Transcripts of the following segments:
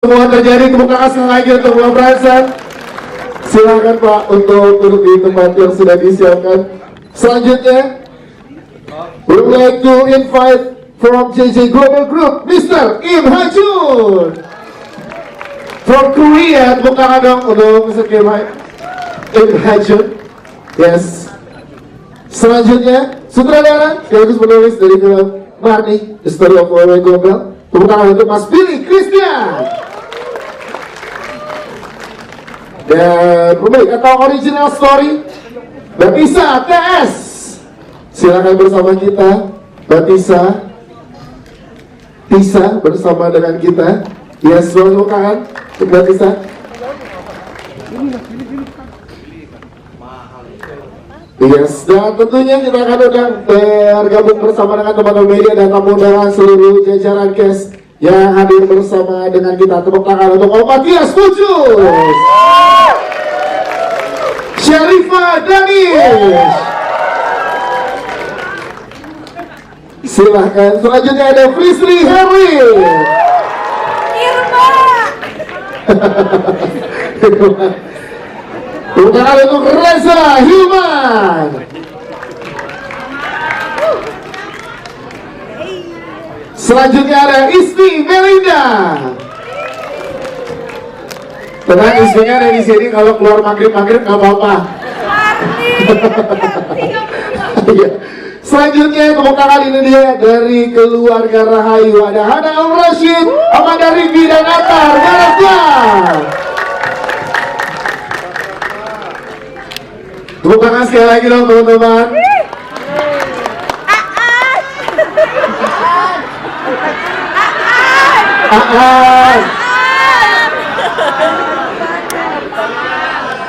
Semua terjadi, tepuk tangan sekali lagi untuk Bang Branson. Silakan Pak untuk duduk di tempat yang sudah disiapkan. Selanjutnya, we would like to invite from JJ Global Group, Mr. Im Ha-jun. From Korea, tepuk tangan dong untuk Mr. Im Ha-jun. Yes. Selanjutnya, sutradara sekaligus penulis dari film Marnie, The Story of Wewe Gombel. Tepuk tangan untuk Mas Billy Christian. Dan remake atau original story Mbak Tisa TS. Silakan bersama kita Mbak Tisa. Tisa bersama dengan kita. Yes, tepuk tangan untuk Mbak Tisa. Yes, dan tentunya kita akan bergabung bersama dengan teman-teman media dan tamu undangan seluruh jajaran cast yang hadir bersama dengan kita. Tepuk tangan untuk Om Matias Pucus, Syarifah Danish. Silahkan, selanjutnya ada Frisri Harry. Irma. Tepuk tangan untuk Reza Hilman. Selanjutnya ada Ismi Melinda. Tenang, Isminya ada di sini, kalau keluar maghrib nggak apa-apa. Selanjutnya tepuk tangan ini dia dari keluarga Rahayu, ada Hana Al Rashid, Amanda Rifki dan Atar Baratya. Tepuk tangan sekali lagi dong teman-teman.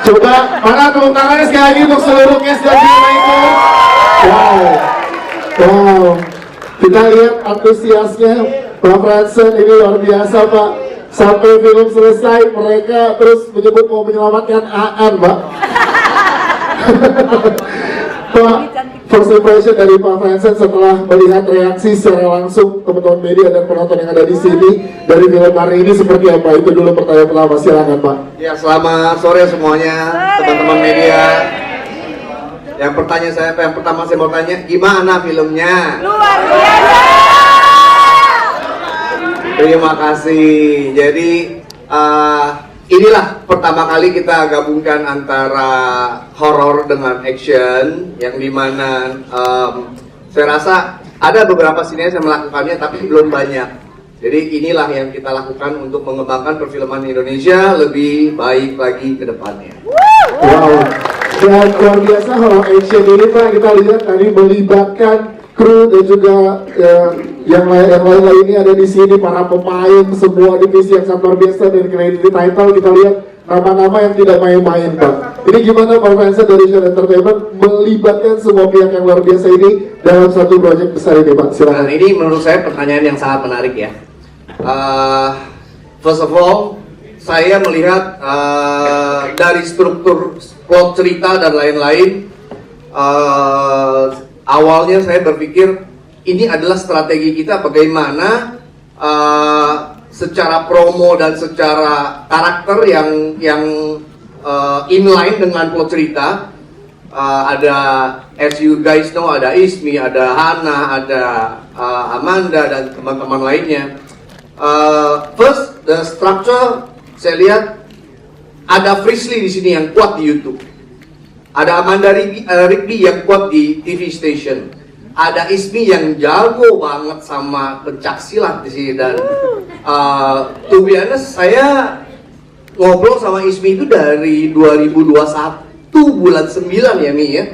Coba mana tepuk tangannya sekali lagi untuk seluruh cast dan film itu. Wow, kita lihat antusiasnya Pak Branson ini luar biasa Pak. Sampai film selesai mereka terus menyebut mau menyelamatkan Aan Pak. Pak, first impression dari Pak Branson setelah melihat reaksi secara langsung teman-teman media dan penonton yang ada di sini dari film hari ini seperti apa? Itu dulu pertanyaan pertama, silakan Pak. Ya, selamat sore semuanya teman-teman media. Yang pertama saya mau tanya, gimana filmnya? Luar biasa. Terima kasih. Jadi inilah pertama kali kita gabungkan antara horor dengan action, yang dimana saya rasa ada beberapa sineas yang melakukannya tapi belum banyak. Jadi inilah yang kita lakukan untuk mengembangkan perfilman Indonesia lebih baik lagi ke depannya. Wow, dan luar biasa horror action ini Pak, kita lihat tadi melibatkan kru dan juga yang lain-lainnya ada di sini, para pemain semua divisi yang sangat luar biasa. Dan credit title kita lihat nama-nama yang tidak main-main Pak. Ini gimana Pak Branson dari Share Entertainment melibatkan semua pihak yang luar biasa ini dalam satu proyek besar ini Pak? Silakan. Nah, ini menurut saya pertanyaan yang sangat menarik ya. First of all, saya melihat dari struktur plot cerita dan lain-lain, awalnya saya berpikir ini adalah strategi kita bagaimana secara promo dan secara karakter yang inline dengan plot cerita. Ada, as you guys know, ada Ismi, ada Hana, ada Amanda dan teman-teman lainnya. First, the structure saya lihat ada Frisli di sini yang kuat di YouTube, ada Amanda Rifki yang kuat di TV station, ada Ismi yang jago banget sama pencak silat di sini. Dan to be honest, saya ngobrol sama Ismi itu dari 2021 bulan 9 ya Mi ya,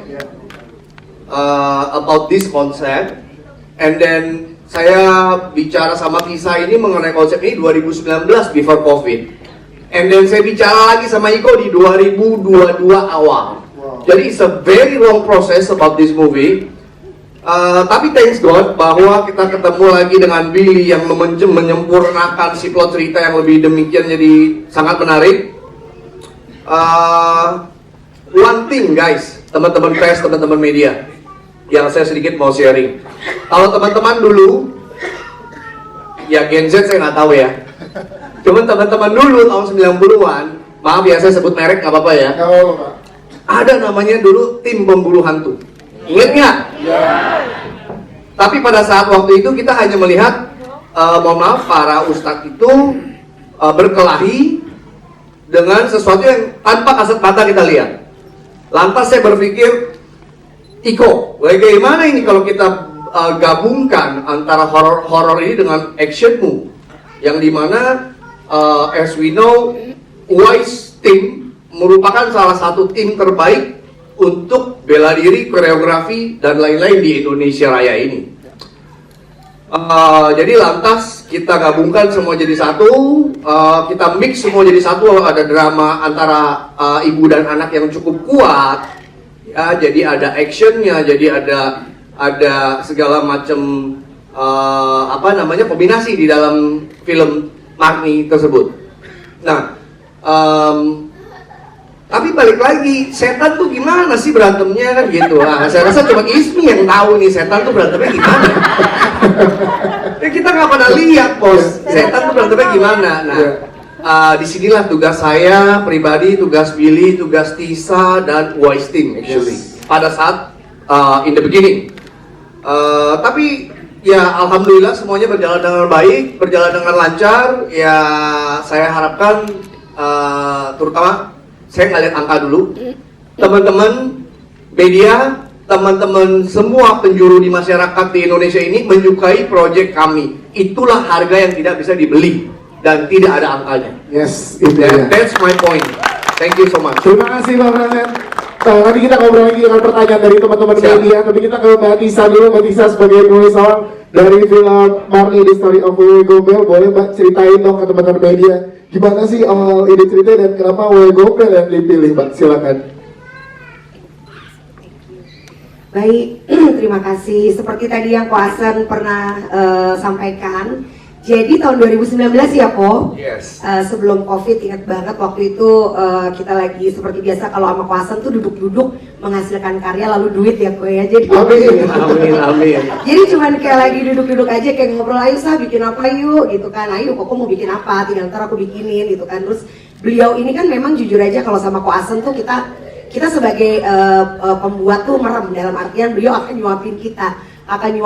about this concept, and then saya bicara sama Tisa ini mengenai konsep ini 2019 before COVID, and then saya bicara lagi sama Iko di 2022 awal. Jadi it's a very long process about this movie. Tapi thanks God bahwa kita ketemu lagi dengan Billy yang menyempurnakan si plot cerita yang lebih demikian, jadi sangat menarik. One thing guys, teman-teman press, teman-teman media, yang saya sedikit mau sharing. Kalau teman-teman dulu, ya Gen Z saya nggak tahu ya. Cuman teman-teman dulu tahun 90-an, maaf ya saya sebut merek nggak apa-apa ya. Oh, Pak. Ada namanya dulu tim pemburu hantu. Ingat nggak? Ya. Tapi pada saat waktu itu kita hanya melihat, mohon maaf, para ustadz itu berkelahi dengan sesuatu yang tanpa kasat mata kita lihat. Lantas saya berpikir, Iko, bagaimana ini kalau kita gabungkan antara horor ini dengan action move, yang dimana as we know, Wise Team merupakan salah satu tim terbaik untuk bela diri, koreografi, dan lain-lain di Indonesia Raya ini. Jadi lantas kita gabungkan semua jadi satu, kita mix semua jadi satu, ada drama antara ibu dan anak yang cukup kuat, ya, jadi ada actionnya, jadi ada segala macam kombinasi di dalam film Marni tersebut. Nah, tapi balik lagi, setan tuh gimana sih berantemnya kan gitu. Nah, saya rasa cuma Ismi yang tahu nih setan tuh berantemnya gimana. Ya, kita nggak pernah lihat bos, setan tuh berantemnya gimana. Nah, disinilah tugas saya pribadi, tugas Billy, tugas Tisa dan Wise Team actually. Pada saat in the beginning. Tapi ya alhamdulillah semuanya berjalan dengan baik, berjalan dengan lancar. Ya saya harapkan terutama saya nggak lihat angka dulu, teman-teman media, teman-teman semua penjuru di masyarakat di Indonesia ini menyukai proyek kami. Itulah harga yang tidak bisa dibeli dan tidak ada angkanya. Yes, itu ya. That's my point. Thank you so much. Terima kasih Bang Rasen. Nanti kita ngobrol lagi dengan pertanyaan dari teman-teman media. Tapi kita ke Mbak Tisa dulu. Mbak Tisa sebagai penulis awal dari film Marni The Story of Wewe Gombel, boleh Mbak ceritain dong ke teman-teman media gimana sih awal ide cerita dan kenapa Wewe Gombel yang dipilih, Mbak? Silakan. Baik, terima kasih. Seperti tadi yang Ko Asen pernah sampaikan, jadi tahun 2019 ya Ko, Yes. Sebelum Covid, ingat banget waktu itu kita lagi seperti biasa kalau sama Ko Asen tuh duduk-duduk menghasilkan karya lalu duit ya Ko ya. Jadi Amin. jadi cuman kayak lagi duduk-duduk aja kayak ngobrol, ayo Sah bikin apa yuk gitu kan, ayo Koko mau bikin apa, tinggal ntar aku bikinin gitu kan. Terus beliau ini kan memang jujur aja kalau sama Ko Asen tuh kita sebagai pembuat tuh merem, dalam artian beliau akan nyuapin kita, akan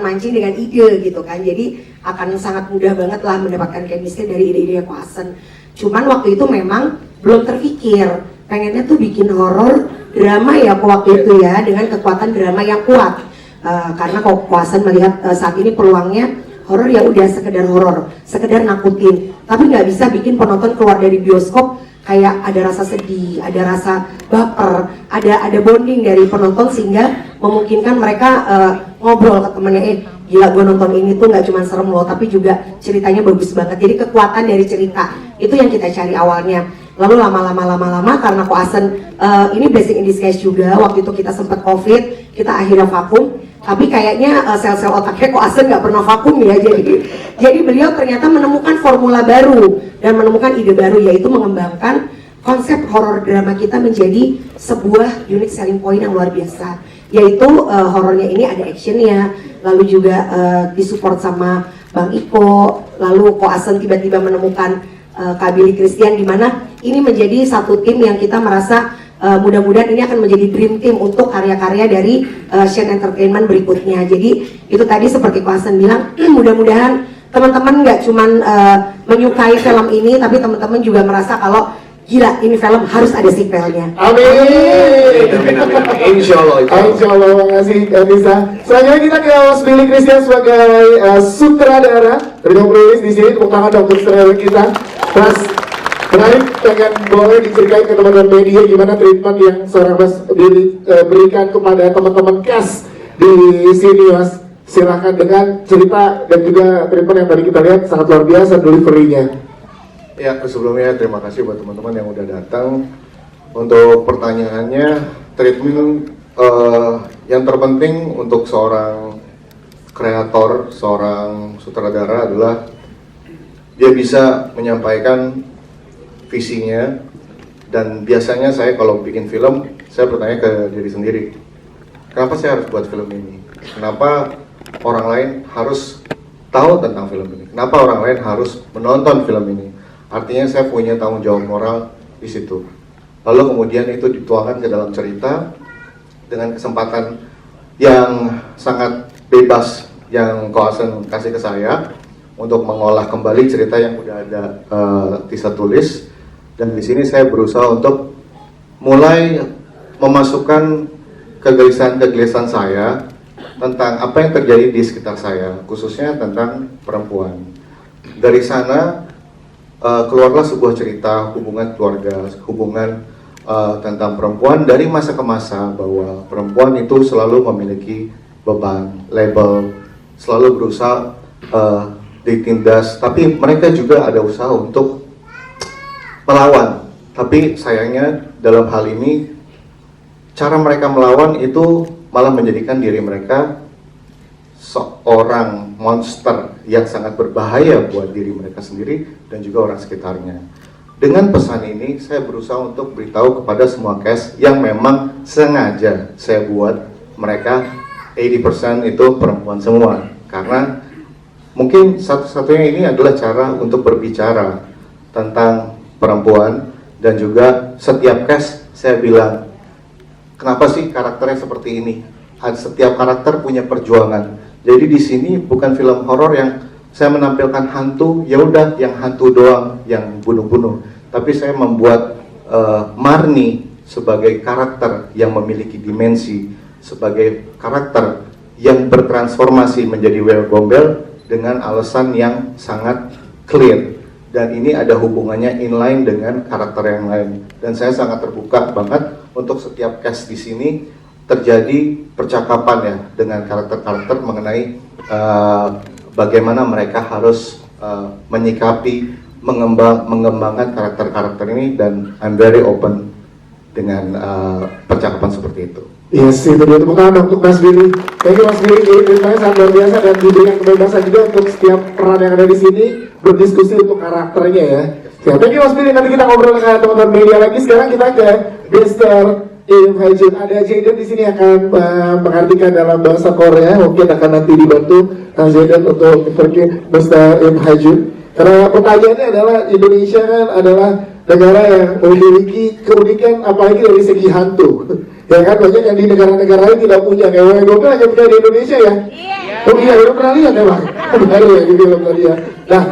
mancing dengan ide gitu kan. Jadi akan sangat mudah banget lah mendapatkan chemistry dari ide-ide Ko Asen. Cuman waktu itu memang belum terpikir, pengennya tuh bikin horor drama ya waktu itu ya, dengan kekuatan drama yang kuat. Karena Ko Asen melihat saat ini peluangnya horor ya udah sekedar horor, sekedar nakutin, tapi nggak bisa bikin penonton keluar dari bioskop kayak ada rasa sedih, ada rasa baper, ada bonding dari penonton sehingga memungkinkan mereka ngobrol ke temennya, gila gue nonton ini tuh nggak cuma serem loh, tapi juga ceritanya bagus banget. Jadi kekuatan dari cerita itu yang kita cari awalnya. Lalu lama-lama karena Ko Asen ini blessing in disguise juga, waktu itu kita sempat Covid, kita akhirnya vakum. Tapi kayaknya sel-sel otaknya Ko Asen nggak pernah vakum ya, jadi beliau ternyata menemukan formula baru dan menemukan ide baru, yaitu mengembangkan konsep horor drama kita menjadi sebuah unique selling point yang luar biasa, yaitu horornya ini ada actionnya, lalu juga disupport sama Bang Iko, lalu Ko Asen tiba-tiba menemukan Kak Billy Christian, di mana ini menjadi satu tim yang kita merasa mudah-mudahan ini akan menjadi dream team untuk karya-karya dari Shen Entertainment berikutnya. Jadi itu tadi seperti Ko Asen bilang, mudah-mudahan teman-teman nggak cuman menyukai film ini, tapi teman-teman juga merasa kalau gila ini film harus ada sequelnya. Amin. Insya Allah. Terima kasih Kak Tisa. Selanjutnya kita ke Mas Billy Christian sebagai sutradara. Terima kasih di sini, tepuk tangan dong untuk sutradara kita. Mas, terakhir pengen boleh diceritain ke teman-teman media gimana treatment yang seorang Mas Billy berikan kepada teman-teman cast di sini, Mas. Silahkan dengan cerita dan juga treatment yang tadi kita lihat sangat luar biasa delivery-nya. Ya, sebelumnya terima kasih buat teman-teman yang udah datang. Untuk pertanyaannya, treatment yang terpenting untuk seorang kreator, seorang sutradara adalah dia bisa menyampaikan visinya. Dan biasanya saya kalau bikin film, saya bertanya ke diri sendiri, kenapa saya harus buat film ini? Kenapa orang lain harus tahu tentang film ini? Kenapa orang lain harus menonton film ini? Artinya saya punya tanggung jawab moral di situ. Lalu kemudian itu dituangkan ke dalam cerita dengan kesempatan yang sangat bebas yang Ko Asen kasih ke saya untuk mengolah kembali cerita yang udah ada Tisa tulis. Dan di sini saya berusaha untuk mulai memasukkan kegelisahan-kegelisahan saya tentang apa yang terjadi di sekitar saya, khususnya tentang perempuan. Dari sana keluarlah sebuah cerita hubungan keluarga, hubungan tentang perempuan dari masa ke masa, bahwa perempuan itu selalu memiliki beban, label, selalu berusaha ditindas, tapi mereka juga ada usaha untuk melawan. Tapi sayangnya dalam hal ini cara mereka melawan itu malah menjadikan diri mereka seorang monster yang sangat berbahaya buat diri mereka sendiri dan juga orang sekitarnya. Dengan pesan ini saya berusaha untuk beritahu kepada semua cast yang memang sengaja saya buat mereka 80% itu perempuan semua, karena mungkin satu-satunya ini adalah cara untuk berbicara tentang perempuan. Dan juga setiap cast saya bilang, kenapa sih karakternya seperti ini? Setiap karakter punya perjuangan. Jadi di sini bukan film horor yang saya menampilkan hantu, ya udah yang hantu doang yang bunuh-bunuh. Tapi saya membuat Marni sebagai karakter yang memiliki dimensi, sebagai karakter yang bertransformasi menjadi wergombel dengan alasan yang sangat clear. Dan ini ada hubungannya inline dengan karakter yang lain. Dan saya sangat terbuka banget untuk setiap cast di sini terjadi percakapan ya dengan karakter-karakter mengenai bagaimana mereka harus menyikapi, mengembangkan karakter-karakter ini, dan I'm very open dengan percakapan seperti itu. Yes, itu dia, tepuk tangan untuk Mas Billy. Thank you Mas Billy, ceritanya sangat luar biasa dan diberikan kebebasan juga untuk setiap peran yang ada di sini berdiskusi untuk karakternya ya. Thank you Mas Billy, nanti kita ngobrol dengan teman-teman media lagi. Sekarang kita ke Mr. Im Haejun. Ada Jaden di sini akan mengartikan dalam bahasa Korea. Mungkin akan nanti dibantu Jaden untuk pergi Mr. Im Haejun. Karena pertanyaannya adalah Indonesia kan adalah negara yang memiliki keunikan apalagi dari segi hantu. Ya kan, banyak yang di negara-negara lain tidak punya. Kayak Werewolf hanya punya di Indonesia ya? Oh iya, belum pernah lihat emang? Baru ya, di film tadi ya. Nah,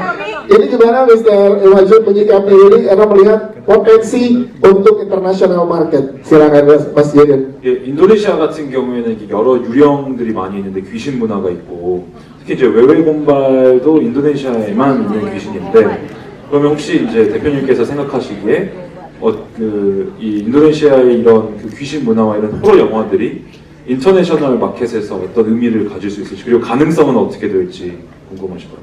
ini gimana Mr. Im Haejun menyikapi ini karena melihat potensi untuk international market? Silakan Mas Jaden. 예, 인도네시아 같은 경우에는 이게 여러 유령들이 많이 있는데 귀신 문화가 있고 특히 이제 외외곰발도 인도네시아에만 있는 귀신인데 그러면 혹시 이제 대표님께서 생각하시기에 이 인도네시아의 이런 그 귀신 문화와 이런 호러 영화들이 인터내셔널 마켓에서 어떤 의미를 가질 수 있을지 그리고 가능성은 어떻게 될지 궁금하시고요.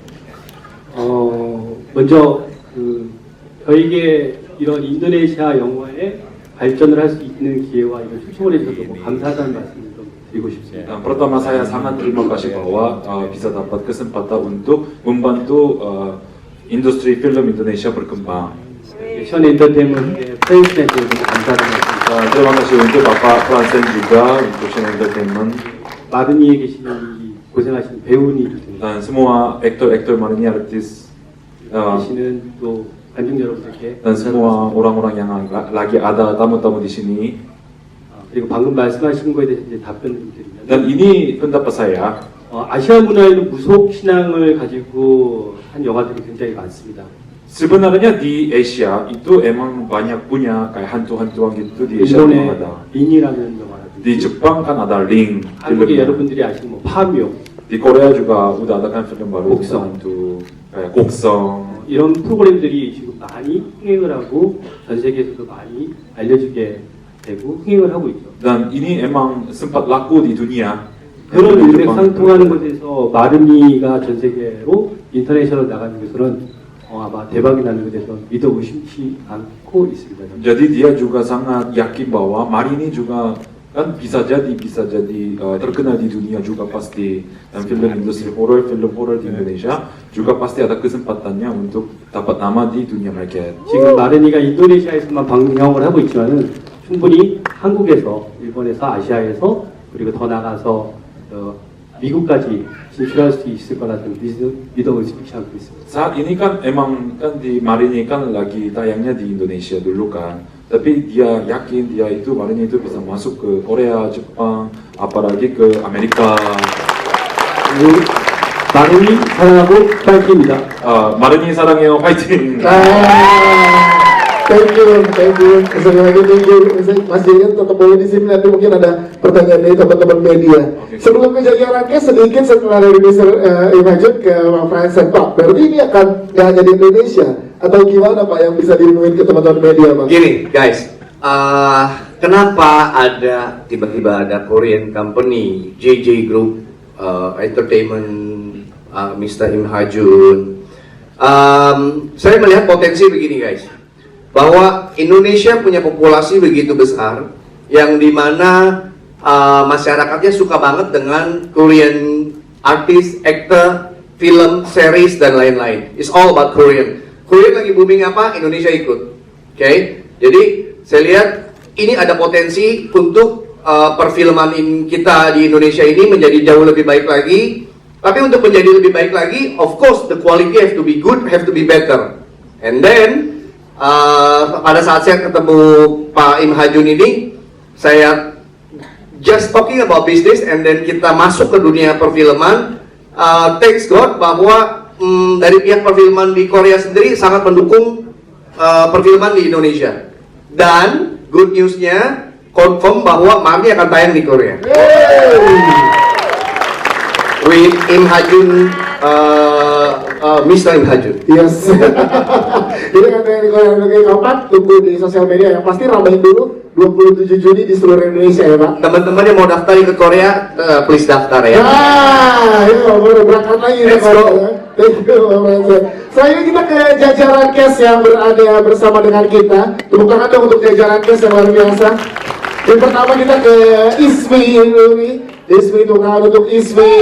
먼저 저에게 이런 인도네시아 영화에 발전을 할 수 있는 기회와 이걸 초청을 해주셔서 감사하다는 말씀을 좀 드리고 싶습니다. Pertama saya sangat terima kasih bahwa bisa dapat kesempatan untuk membantu industri film Indonesia berkembang. 션 엔터테인먼트의 프레시덴트에도 감사하다는 말씀. Terima kasih untuk Bapak Fransen juga untuk Shen Entertainment 마드니에 계시는 이 고생하시는 배우님들 dan semua aktor-aktor Marni artis 계시는 또 관중 여러분들께 dan semua orang-orang yang lagi ada tamu-tamu di sini. 그리고 방금 말씀하신 거에 대해서 이제 답변을 좀 드리면 Dan ini pendapat saya. 아시아 문화에는 무속 신앙을 가지고 한 영화들이 굉장히 많습니다. Sebenarnya di Asia itu emang banyak punya kayak hantu-hantuan gitu di Asia 일본의 memang ada. 링이라는 영화라든지 Di Jepang kan ada Ring 한국에 filmnya. 여러분들이 아시는 뭐 파묘 Di Korea juga udah ada kan film baru 곡성. hantu kayak Goksong. 이런 프로그램들이 지금 많이 흥행을 하고 전 세계에서도 많이 알려지게 되고 흥행을 하고 있죠. Dan ini emang sempat laku di dunia. 그런 Di Jepang. 일맥상통하는 곳에서 마르니가 전 세계로 인터내셔널 나가는 것은 아마 대박이 나는 것에서 믿어 의심치 않고 있습니다. Jadi dia juga sangat yakin bahwa Marini juga kan bisa jadi terkenal di dunia juga pasti, dan film industri horror, film horror di Indonesia juga pasti ada kesempatannya untuk dapat nama di dunia market. 지금 마르니가 인도네시아에서만 방영을 하고 있지만은 충분히 한국에서, 일본에서, 아시아에서 그리고 더 나가서 미국까지 진출할 수 있을 거라는 믿음을 지키고 있습니다. Saat ini kan emang kan di Marini kan lagi tayangnya di Indonesia dulu kan. Tapi dia yakin dia itu Marini itu bisa masuk ke Korea, Jepang, apalagi ke Amerika. 마른이 사랑하고 파이팅입니다. Marini 사랑해요, 파이팅. Thank you. Sekali lagi thank you. Mas Jayan tetap boleh di sini, nanti mungkin ada pertanyaan dari teman-teman media. Oke. Sebelum kejajarannya sedikit setelah dari Mr. Imagine ke Pak Fransen, Pak, berarti ini akan nggak hanya di Indonesia atau gimana Pak yang bisa diumumin ke teman-teman media Pak? Gini guys, kenapa ada tiba-tiba ada Korean company, JJ Group Entertainment, Mr. Im Ha-jun. Saya melihat potensi begini guys, bahwa Indonesia punya populasi begitu besar yang dimana masyarakatnya suka banget dengan Korean artis, actor, film, series dan lain-lain. It's all about Korean. Korean lagi booming apa, Indonesia ikut. Oke, jadi saya lihat ini ada potensi untuk perfilman kita di Indonesia ini menjadi jauh lebih baik lagi. Tapi untuk menjadi lebih baik lagi, of course the quality have to be good, have to be better. And then pada saat saya ketemu Pak Im Ha-jun ini, saya just talking about business and then kita masuk ke dunia perfilman. Thanks God bahwa dari pihak perfilman di Korea sendiri sangat mendukung perfilman di Indonesia. Dan good newsnya confirm bahwa Marni akan tayang di Korea. With Im Ha-jun, Mr. Im Ha-jun. Yes. Ini kan yang di kapan? Tunggu di sosial media yang pasti ramein dulu 27 Juni di seluruh Indonesia ya Pak. Teman-teman yang mau daftar ke Korea, please daftar ya. Ya, baru berangkat lagi. Let's go. Thank you, Pak. Selanjutnya kita ke jajaran cast yang berada bersama dengan kita. Tepuk tangan dong untuk jajaran cast yang luar biasa. Yang pertama kita ke Ismi dulu nih. Ismi, tepuk tangan untuk Ismi.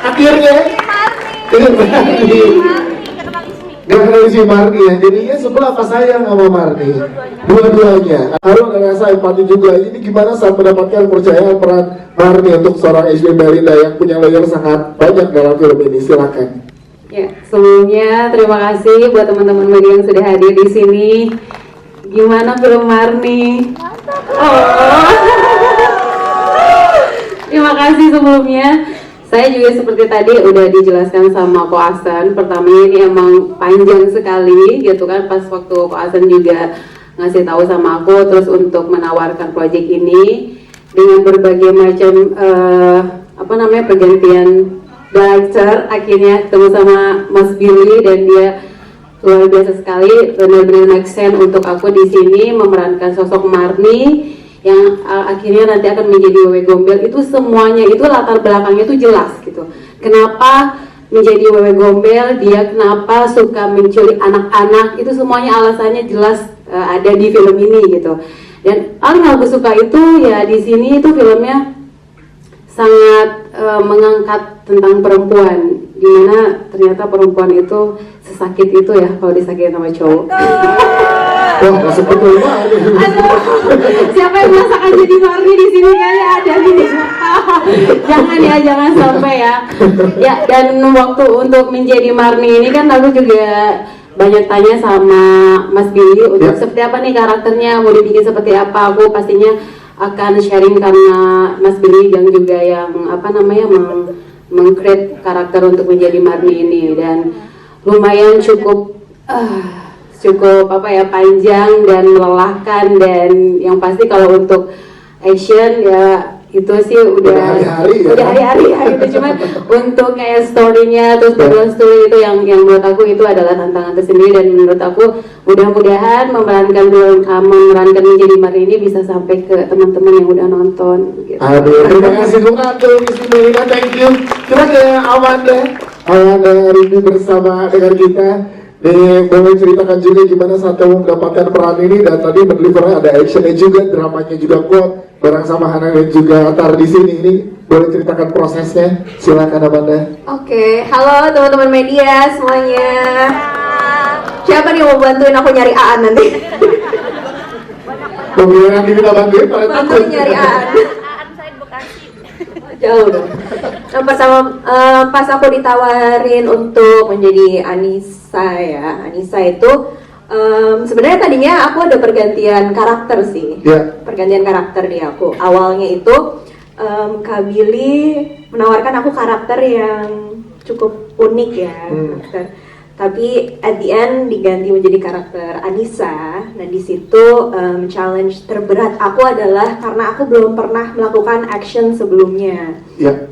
Akhirnya dengan Marni. Gak kenal si Marni ya, jadinya sebelah apa sayang sama Marni? Dua-duanya. Harus ada rasa empati juga. Ini gimana saat mendapatkan kepercayaan peran Marni untuk seorang Ismi Melinda yang punya layer sangat banyak dalam film ini? Silakan. Ya, sebelumnya terima kasih buat teman-teman media yang sudah hadir di sini. Gimana film Marni? Oh. Terima kasih sebelumnya. Saya juga seperti tadi udah dijelaskan sama Ko Asen. Pertamanya ini emang panjang sekali gitu kan, pas waktu Ko Asen juga ngasih tahu sama aku terus untuk menawarkan proyek ini dengan berbagai macam pergantian director, akhirnya ketemu sama Mas Billy dan dia luar biasa sekali, benar-benar make sense untuk aku di sini memerankan sosok Marni yang akhirnya nanti akan menjadi Wewe Gombel. Itu semuanya itu latar belakangnya itu jelas gitu. Kenapa menjadi Wewe Gombel, dia kenapa suka menculik anak-anak, itu semuanya alasannya jelas ada di film ini gitu. Dan paling aku suka itu ya di sini itu filmnya sangat mengangkat tentang perempuan, dimana ternyata perempuan itu sesakit itu ya kalau disakitin sama cowok. Wah, masuk betul banget. Siapa yang merasakan jadi Marni di sini kayaknya ada gini. Jangan ya, jangan sampai ya. Ya, dan waktu untuk menjadi Marni ini kan aku juga banyak tanya sama Mas Billy untuk seperti apa nih karakternya, mau dibikin seperti apa. Aku pastinya akan sharing karena Mas Billy yang juga yang meng-create karakter untuk menjadi Marni ini, dan lumayan cukup panjang dan melelahkan, dan yang pasti kalau untuk action ya itu sih udah hari-hari ya gitu. Cuman untuk kayak story-nya terus background story itu yang menurut aku itu adalah tantangan tersendiri, dan menurut aku mudah-mudahan memerankan menjadi Marni ini bisa sampai ke teman-teman yang udah nonton gitu. Aduh, terima kasih untuk Miss Melina, thank you. Kita ke Amanda hari ini bersama dengan kita. Boleh ceritakan juga gimana saat kamu mendapatkan peran ini, dan tadi mendelivernya ada actionnya juga, dramanya juga kuat, bareng sama Hana dan juga Tar di sini. Ini boleh ceritakan prosesnya, silakan Amanda. Oke, halo teman-teman media semuanya. Siapa nih mau bantuin aku nyari Aan nanti? Pemilihan diminta bantuin, Bantuin nyari Aan. Jauh dong. Nah, pas aku ditawarin untuk menjadi Anissa itu sebenarnya tadinya aku ada pergantian karakter sih. Pergantian karakter di aku. Awalnya itu Kak Billy menawarkan aku karakter yang cukup unik ya. Tapi at the end diganti menjadi karakter Anissa. Nah di situ challenge terberat aku adalah karena aku belum pernah melakukan action sebelumnya.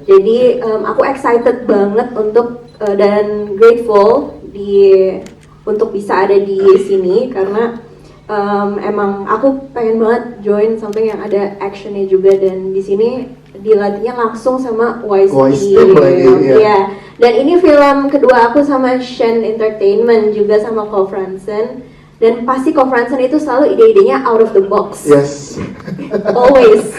Jadi aku excited banget untuk dan grateful untuk bisa ada di sini karena emang aku pengen banget join something yang ada actionnya juga, dan di sini dilatihnya langsung sama YST. Ya. Dan ini film kedua aku sama Shen Entertainment, juga sama Cole Franson. Dan pasti Cole Franson itu selalu ide-idenya out of the box. Yes. Always.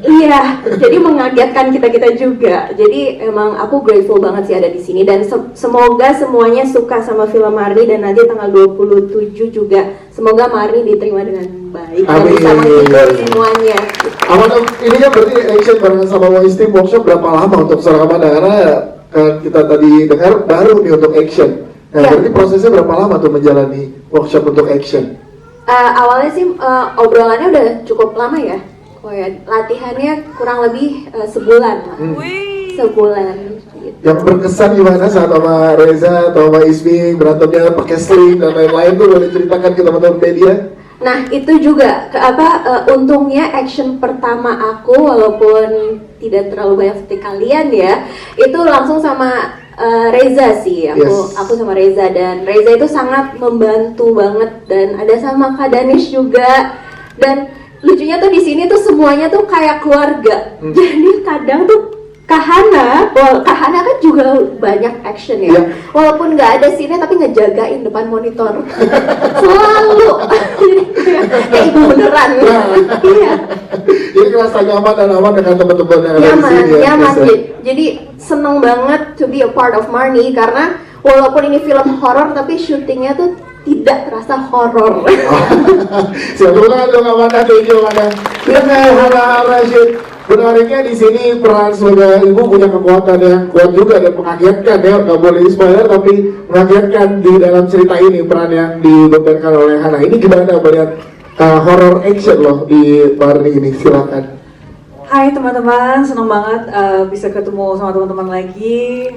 Iya, jadi mengagetkan kita juga. Jadi emang aku grateful banget sih ada di sini, dan semoga semuanya suka sama film Marni, dan nanti tanggal 27 juga semoga Marni diterima dengan baik dan bisa menghibur semuanya. Aman, ini kan berarti action bareng sama YST workshop berapa lama untuk seorang Amanda? Karena kita tadi dengar baru nih untuk action. Nah, berarti prosesnya berapa lama tuh menjalani workshop untuk action? Awalnya sih obrolannya udah cukup lama ya. Latihannya kurang lebih sebulan lah. Sebulan gitu. Yang berkesan gimana saat sama Reza atau sama Ismi berantemnya pakai sling dan lain-lain tuh, boleh ceritakan ke teman-teman media? Nah itu juga untungnya action pertama aku, walaupun tidak terlalu banyak seperti kalian ya, itu langsung sama Reza sih. Aku sama Reza, dan Reza itu sangat membantu banget, dan ada sama Kak Danish juga. Dan lucunya tuh di sini tuh semuanya tuh kayak keluarga. Jadi kadang tuh Kak Hana kan juga banyak action ya. Walaupun nggak ada scene tapi ngejagain depan monitor. Selalu. Kayak ibu beneran. Iya. Jadi kerasa nyaman dan aman dengan teman-teman yang ada di sini ya. Nyaman. Jadi seneng banget to be a part of Marni, karena walaupun ini film horor tapi syutingnya tuh tidak terasa horor. Silakan dong Amanda, thank you Amanda. Hana Rashid. Menariknya di sini peran sebagai ibu punya kekuatan yang kuat juga dan mengagetkan ya, nggak boleh spoiler tapi mengagetkan di dalam cerita ini peran yang dibebankan oleh Hana. Ini gimana melihat horror action loh di Marni ini? Silakan. Hai teman-teman, senang banget bisa ketemu sama teman-teman lagi.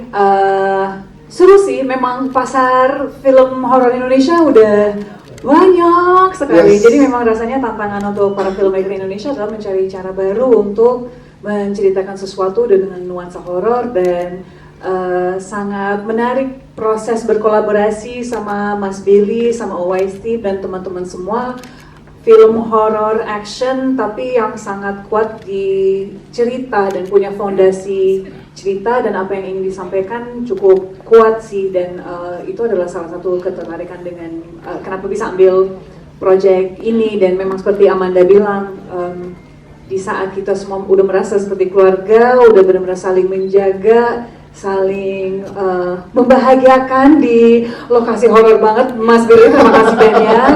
Seru sih, memang pasar film horor Indonesia udah banyak sekali. Jadi memang rasanya tantangan untuk para filmmaker Indonesia adalah mencari cara baru untuk menceritakan sesuatu dengan nuansa horor, dan sangat menarik proses berkolaborasi sama Mas Billy, sama OYST dan teman-teman semua. Film horor action tapi yang sangat kuat di cerita dan punya fondasi cerita, dan apa yang ingin disampaikan cukup kuat sih, dan itu adalah salah satu ketertarikan dengan kenapa bisa ambil project ini. Dan memang seperti Amanda bilang, di saat kita semua udah merasa seperti keluarga, udah benar-benar saling menjaga, saling membahagiakan di lokasi horor banget. Mas Billy, terima kasih banyak.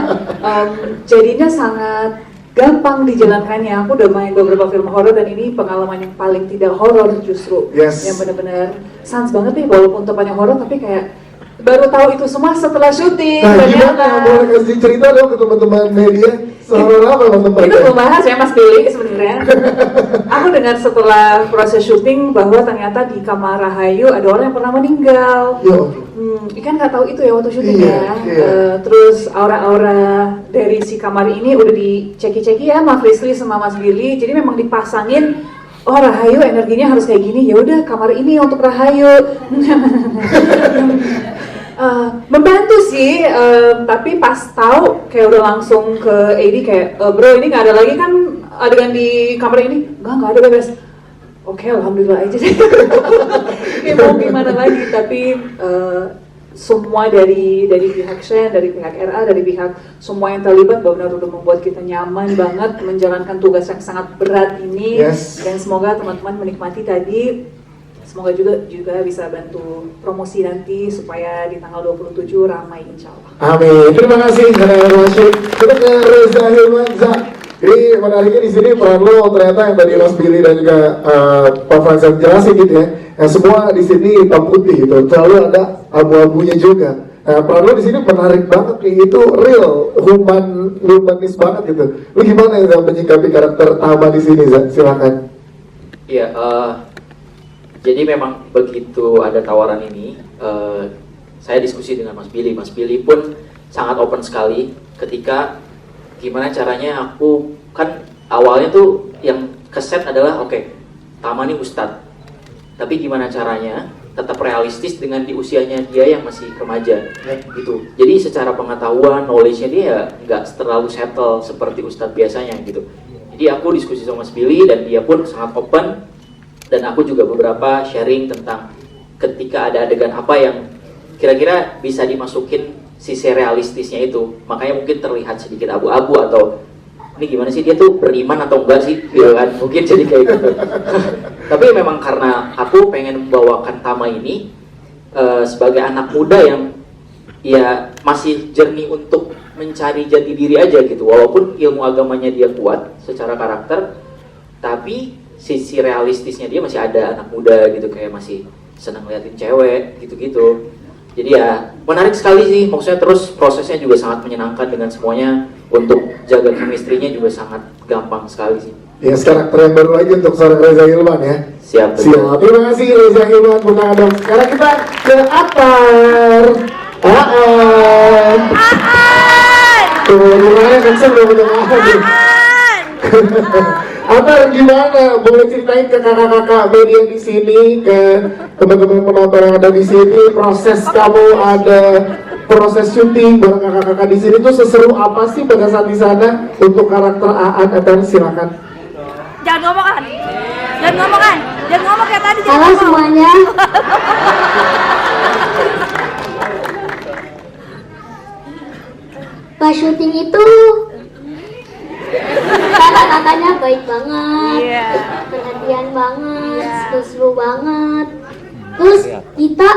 Jadinya sangat gampang dijalankannya. Aku udah main beberapa film horor dan ini pengalaman yang paling tidak horor justru. Yang benar-benar sans banget nih, walaupun tempatnya horor tapi kayak baru tahu itu semua setelah syuting. Nah, gimana? Boleh kasih cerita dong ke teman-teman media soal apa tempatnya? Itu belum bahas ya Mas Billy sebenarnya. Aku dengar setelah proses syuting bahwa ternyata di kamar Rahayu ada orang yang pernah meninggal. Ikan nggak tahu itu ya waktu syuting ya. Terus aura-aura dari si kamar ini udah diceki-ceki ya Mas Rizli sama Mas Billy. Jadi memang dipasangin, oh Rahayu energinya harus kayak gini, ya udah kamar ini untuk Rahayu. Membantu sih, tapi pas tahu kayak udah langsung ke AD kayak, bro ini nggak ada lagi kan adegan di kamar ini? Nggak ada bebas. Oke, alhamdulillah aja. Ya mau gimana lagi, tapi semua dari pihak Shen, dari pihak RA, dari pihak semua yang terlibat benar-benar udah membuat kita nyaman banget menjalankan tugas yang sangat berat ini. Dan semoga teman-teman menikmati tadi. Semoga juga bisa bantu promosi nanti supaya di tanggal 27 ramai insya Allah. Amin. Terima kasih Hana Rashid. Kita ke Reza Hilmanza. Ini menariknya di sini peran lo ternyata yang tadi Mas Billy dan juga Pak Fransan jelasin gitu ya. Yang semua di sini hitam putih gitu, selalu ada abu-abunya juga. Nah, peran lo di sini menarik banget nih, itu real, humanis banget gitu. Lu gimana ya menyikapi karakter Tama di sini, Zak? Silakan. Iya, jadi memang begitu ada tawaran ini, saya diskusi dengan Mas Billy. Mas Billy pun sangat open sekali ketika gimana caranya aku kan awalnya tuh yang keset adalah oke, Tama nih Ustadz, tapi gimana caranya tetap realistis dengan di usianya dia yang masih remaja gitu. Jadi secara pengetahuan, knowledge-nya dia ya nggak terlalu settle seperti Ustadz biasanya gitu. Jadi aku diskusi sama Mas Billy dan dia pun sangat open, dan aku juga beberapa sharing tentang ketika ada adegan apa yang kira-kira bisa dimasukin sisi realistisnya itu, makanya mungkin terlihat sedikit abu-abu atau ini gimana sih dia tuh beriman atau enggak sih gitu kan, mungkin jadi kayak gitu. Tapi memang karena aku pengen membawakan Tama ini sebagai anak muda yang ya masih jernih untuk mencari jati diri aja gitu, walaupun ilmu agamanya dia kuat secara karakter, tapi sisi realistisnya dia masih ada, anak muda gitu, kayak masih senang liatin cewek gitu-gitu. Jadi ya menarik sekali sih, maksudnya terus prosesnya juga sangat menyenangkan dengan semuanya, untuk jaga chemistry-nya juga sangat gampang sekali sih. Ya, karakter yang baru lagi untuk seorang Reza Hilman ya. Siap. Siap. Terima kasih Reza Hilman, bukan dong. Sekarang kita ke Atar. Tuh, mulanya kenceng loh punya Atar, gimana? Boleh ceritain ke kakak-kakak media di sini, ke teman-teman penonton yang ada di sini, proses kamu ada proses syuting bareng kakak-kakak di sini tuh seseru apa sih pada saat di sana untuk karakter Aan? Atar, silakan. Jangan ngomong kan? Jangan ngomong kayak tadi. Halo semuanya. Pas syuting itu kakak-kakaknya baik banget, perhatian banget, seru banget. Terus kita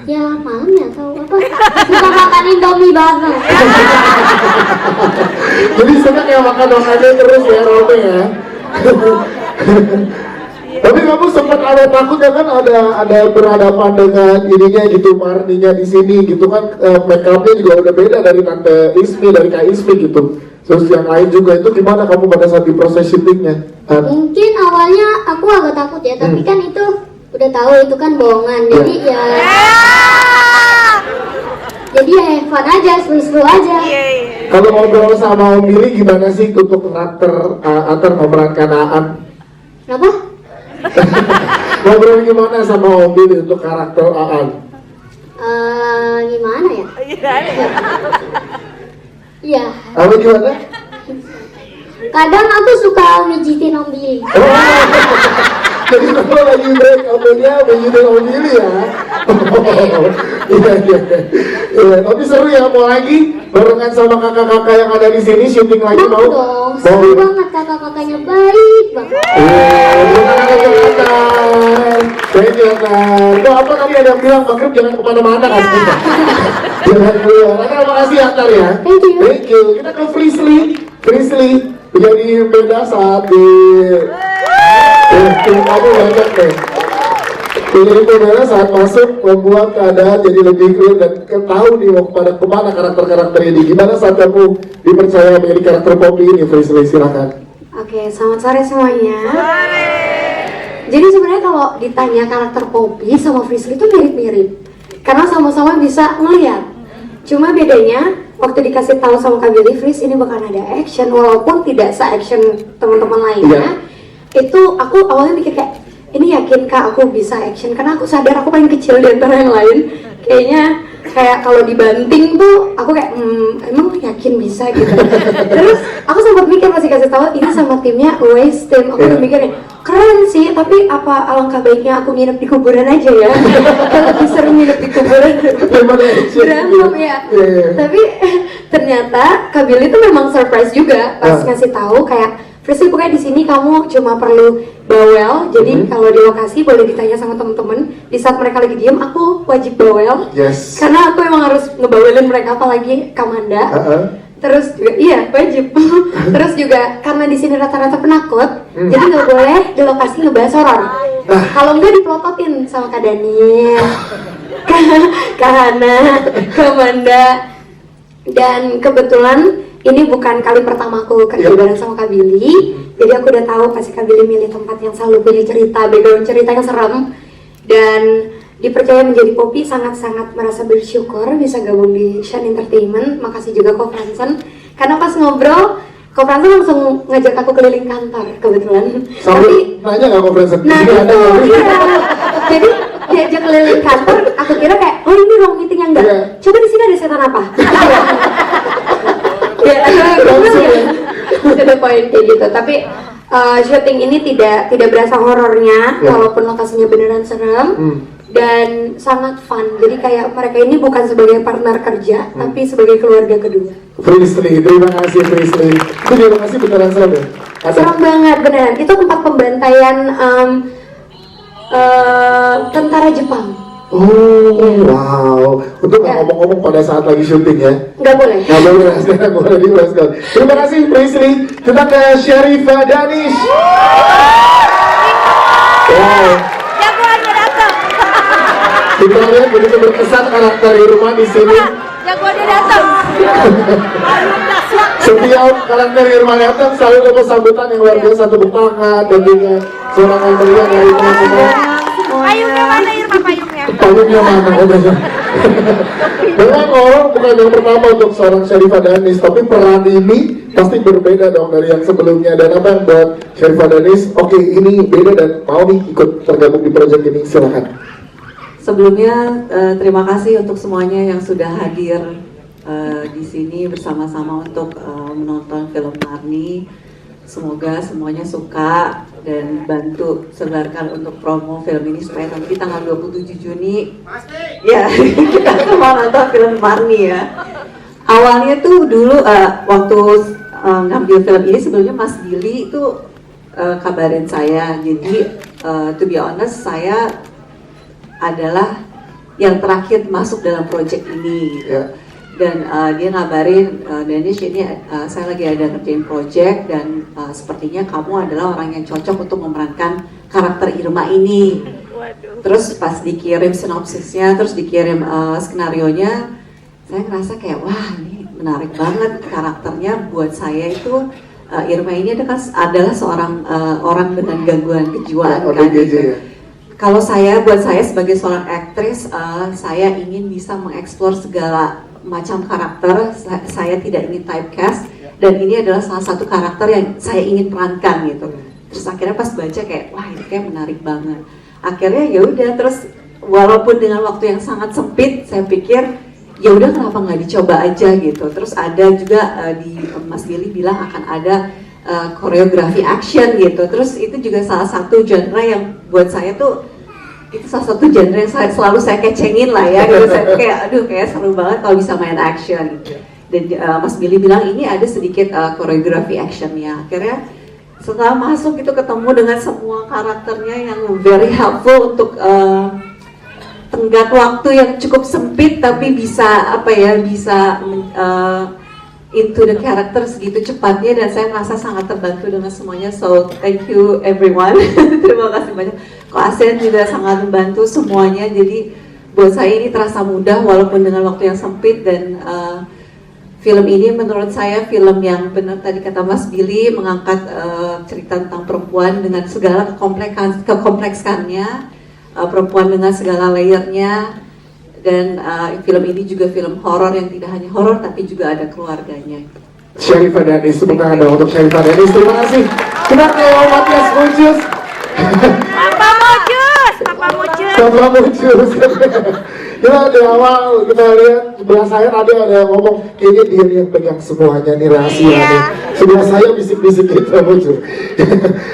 ya malam ya atau apa, suka makan Indomie banget. Jadi suka kayak makan makannya terus ya, Romi ya. Tapi kamu sempat ada takut ya kan, ada berhadapan dengan ininya gitu, Marninya di sini gitu kan, make upnya juga udah beda dari Tante Ismi, dari Kak Ismi gitu. Terus yang lain juga, itu gimana kamu pada saat di proses syutingnya? Mungkin awalnya aku agak takut ya, tapi kan itu udah tahu itu kan bohongan, jadi ya have fun aja, seru-seru aja. Kalau ngobrol sama Om Billy gimana sih untuk karakter Atar memerankan Aan? Kenapa? Ngobrol gimana sama Om Billy untuk karakter Aan? Gimana ya? Iya. Apa gimana? Kadang aku suka mijitin Om Billy. Jadi kamu lagi break omonnya mijitin Om Billy ya? Iya. Tapi seru ya, mau lagi barengan sama kakak-kakak yang ada di sini syuting lagi mau? Dong, seru banget, kakak-kakaknya baik banget. Thank you, Atar. Itu apa tadi ada yang bilang, Makrib jangan kemana-mana kan? Jangan keluar. Terima kasih Atar ya. Thank you. Kita ke Frisly. Jadi beda saat di kamu banyak deh. Jadi beda saat masuk membuat keadaan jadi lebih clear dan tahu nih mau kemana karakter-karakter ini. Gimana saat kamu dipercaya menjadi karakter Poppy ini, Frisly, silakan. Oke, selamat sore semuanya. Jadi sebenarnya kalau ditanya karakter Poppy sama Frisly itu mirip-mirip, karena sama-sama bisa ngeliat. Cuma bedanya waktu dikasih tahu sama Kak Billy, Fris ini bakal ada action, walaupun tidak se-action teman-teman lainnya. Itu aku awalnya mikir kayak, ini yakin Kak aku bisa action, karena aku sadar aku paling kecil di antara yang lain. Kayaknya kayak kalau dibanting tuh aku kayak emang yakin bisa gitu. Terus aku sempat mikir masih kasih tahu ini sama timnya Waze Team, aku udah mikir keren sih, tapi apa alangkah baiknya aku nginep di kuburan aja ya. Lebih seru nginep di kuburan berantem ya. Tapi ternyata Kak Billy tuh memang surprise juga pas ngasih tahu kayak Frisly, pokoknya di sini kamu cuma perlu bawel. Jadi kalau di lokasi boleh ditanya sama temen-temen. Di saat mereka lagi diem, aku wajib bawel. Karena aku emang harus ngebawelin mereka, apalagi Kamanda. Terus juga iya wajib. Terus juga karena di sini rata-rata penakut, jadi nggak boleh di lokasi ngebahas horor. Kalau nggak dipelototin sama Kak Daniel, Kak Hana, Kak Manda. Dan kebetulan ini bukan kali pertama aku kerja bareng sama Kak Billy. Jadi aku udah tahu pasti Kak Billy milih tempat yang selalu punya cerita, background cerita yang serem. Dan dipercaya menjadi Poppy, sangat-sangat merasa bersyukur bisa gabung di Shan Entertainment. Makasih juga Ko Fransen, karena pas ngobrol Ko Fransen langsung ngajak aku keliling kantor kebetulan. Tapi nanya nggak Ko Fransen? Nah itu, iya. Jadi diajak keliling kantor, aku kira kayak, oh ini ruang meeting yang enggak. Coba di sini ada setan apa? Ya, to the point kayak gitu. Tapi syuting ini tidak berasa horornya, walaupun lokasinya beneran serem. Dan sangat fun, jadi kayak mereka ini bukan sebagai partner kerja, tapi sebagai keluarga kedua. Priestley, terima kasih Priestley. Itu di lokasi beneran serem ya? Serem banget, beneran. Itu tempat pembantaian tentara Jepang. Oh, wow. Untuk nggak ngomong-ngomong pada saat lagi syuting ya? Nggak boleh. Nggak boleh, sekarang boleh dijelaskan. Terima kasih Priestley. Kita ke Sharifah Danish. Wow. Kita lihat begitu berkesan karakter Irma di sini. Jagoannya datang. Setiap karakter Irma datang selalu dapat sambutan yang luar biasa, tepuk tangan dan juga serangan meriah dari teman-teman. Payungnya mana Irma, payungnya? Payungnya mana? Memang orang bukan yang pertama untuk seorang Sharifah Danish, tapi peran ini pasti berbeda dong dari yang sebelumnya. Dan apa yang buat Sharifah Danish, oke ini beda dan mau nih ikut tergabung di proyek ini, silakan. Sebelumnya terima kasih untuk semuanya yang sudah hadir di sini bersama-sama untuk menonton film Marni. Semoga semuanya suka dan bantu sebarkan untuk promo film ini supaya nanti tanggal 27 Juni ya kita semua nonton film Marni ya. Awalnya tuh dulu waktu ngambil film ini sebelumnya Mas Billy itu kabarin saya. Jadi to be honest saya adalah yang terakhir masuk dalam proyek ini gitu. Dan dia ngabarin, Danish ini saya lagi ada ngerjain proyek dan sepertinya kamu adalah orang yang cocok untuk memerankan karakter Irma ini. Terus pas dikirim sinopsisnya, terus dikirim skenarionya, saya ngerasa kayak wah ini menarik banget karakternya. Buat saya itu Irma ini adalah seorang orang dengan gangguan kejiwaan kan gitu. Kalau buat saya sebagai seorang aktris, saya ingin bisa mengeksplor segala macam karakter. Saya tidak ingin typecast, dan ini adalah salah satu karakter yang saya ingin perankan gitu. Terus akhirnya pas baca kayak, wah ini kayak menarik banget. Akhirnya ya udah, terus walaupun dengan waktu yang sangat sempit, saya pikir ya udah kenapa nggak dicoba aja gitu. Terus ada juga di Mas Billy bilang akan ada koreografi action gitu. Terus itu juga salah satu genre yang buat saya tuh itu salah satu genre yang selalu saya kecengin lah ya gitu. Saya kayak aduh kayak seru banget kalau bisa main action. Dan Mas Billy bilang ini ada sedikit koreografi actionnya. Akhirnya setelah masuk itu ketemu dengan semua karakternya yang very helpful untuk tenggat waktu yang cukup sempit tapi bisa bisa into the character segitu cepatnya, dan saya merasa sangat terbantu dengan semuanya. So thank you everyone. Terima kasih banyak. Ko Asen juga sangat membantu semuanya. Jadi buat saya ini terasa mudah walaupun dengan waktu yang sempit. Dan film ini menurut saya film yang benar tadi kata Mas Billy, mengangkat cerita tentang perempuan dengan segala kekompleksannya, perempuan dengan segala layernya. Dan film ini juga film horor yang tidak hanya horor tapi juga ada keluarganya. Sharifah Danish, tepuk tangan dong untuk Sharifah Danish. Terima kasih. Kita ke Matias Mucus. Papa Mucus. Kita di awal kita lihat sebelah saya ada yang ngomong kayaknya dia yang pegang semuanya nih rahasia nih. Sebelah saya bisik-bisik gitu Mucus.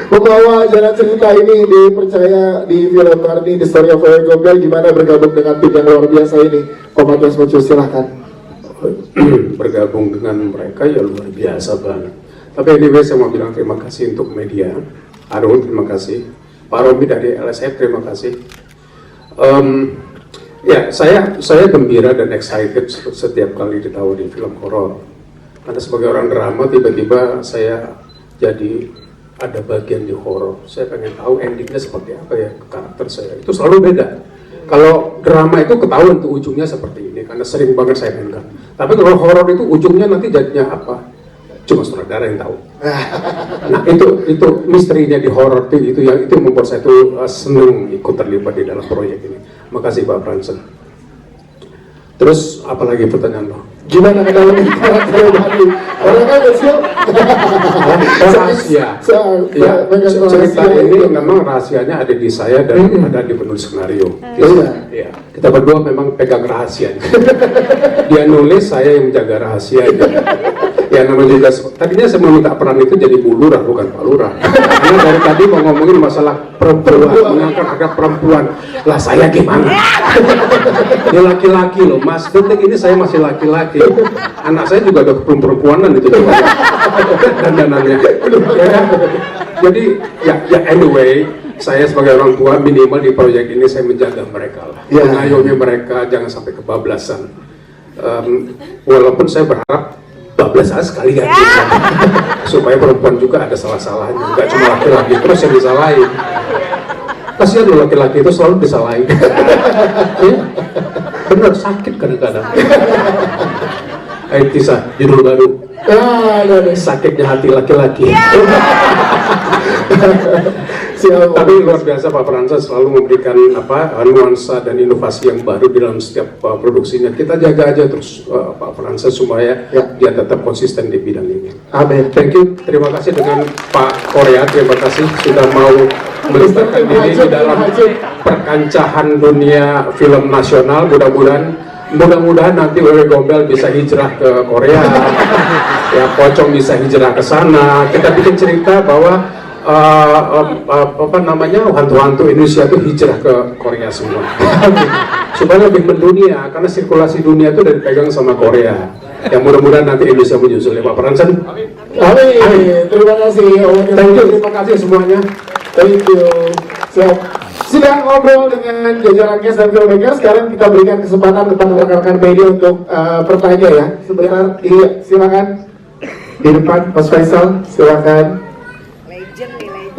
Membawa jalan cerita ini dipercaya di film Marni, The Story of Wewe Gombel, gimana bergabung dengan tim yang luar biasa ini. Matias Mucus, silahkan. Bergabung dengan mereka ya luar biasa banget. Tapi anyway saya mau bilang terima kasih untuk media. Arun terima kasih, Pak Romi dari LSF terima kasih. Ya saya gembira dan excited setiap kali ditawarin film horor. Karena sebagai orang drama tiba-tiba saya jadi ada bagian di horor. Saya pengen tahu endingnya seperti apa ya karakter saya. Itu selalu beda. Kalau drama itu ketahuan tuh ujungnya seperti ini karena sering banget saya mainkan. Tapi kalau horor itu ujungnya nanti jadinya apa? Cuma sutradara yang tahu. Nah itu misterinya di horor itu yang itu membuat saya tuh seneng ikut terlibat di dalam proyek ini. Makasih Pak Fransen. Terus apalagi pertanyaan lo? Gimana kalau karakter baru? Orang kan kecil. Rahasia. Ya, cerita ini memang rahasianya ada di saya dan ada di penulis skenario. Iya. Kita berdua memang pegang rahasia. Dia nulis, saya yang menjaga rahasia. Ya namanya juga, tadinya saya meminta peran itu jadi Bu Lurah bukan Pak Lurah. Karena dari tadi mau ngomongin masalah perempuan, mengangkat harga perempuan. Lah saya gimana? Dia laki-laki loh, Mas. Detik ini saya masih laki-laki. Anak saya juga udah perempuanan itu juga. Dandanannya. Ya kan? Jadi ya anyway, saya sebagai orang tua minimal di proyek ini saya menjaga mereka lah. Mengayomi mereka jangan sampai kebablasan. Walaupun saya berharap bablas sekali ganti supaya perempuan juga ada salah-salahnya, nggak cuma laki-laki terus yang disalahin. Kasihan loh laki-laki itu selalu disalahin. Bener sakit kadang-kadang. Ayo Tisa, judul baru. Sakitnya hati laki-laki. Tapi luar biasa Pak Fransen selalu memberikan nuansa dan inovasi yang baru di dalam setiap produksinya. Kita jaga aja terus Pak Fransen supaya dia tetap konsisten di bidang ini. Amin. Thank you. Terima kasih dengan Pak Korea. Terima kasih sudah mau melibatkan diri di dalam perkancahan dunia film nasional. Mudah-mudahan nanti Wewe Gombel bisa hijrah ke Korea. Ya Pocong bisa hijrah ke sana. Kita bikin cerita bahwa hantu-hantu Indonesia itu hijrah ke Korea semua supaya lebih mendunia karena sirkulasi dunia itu dari pegang sama Korea. Yang mudah-mudahan nanti Indonesia menyusul ya Pak Fransen. Amin. Terima kasih. Thank you. Terima kasih semuanya. Thank you. Sudah ngobrol dengan jajaran guest dan filmmaker. Sekarang kita berikan kesempatan kepada rekan-rekan media untuk bertanya ya. Sebentar, iya, silakan di depan Mas Faisal, silakan.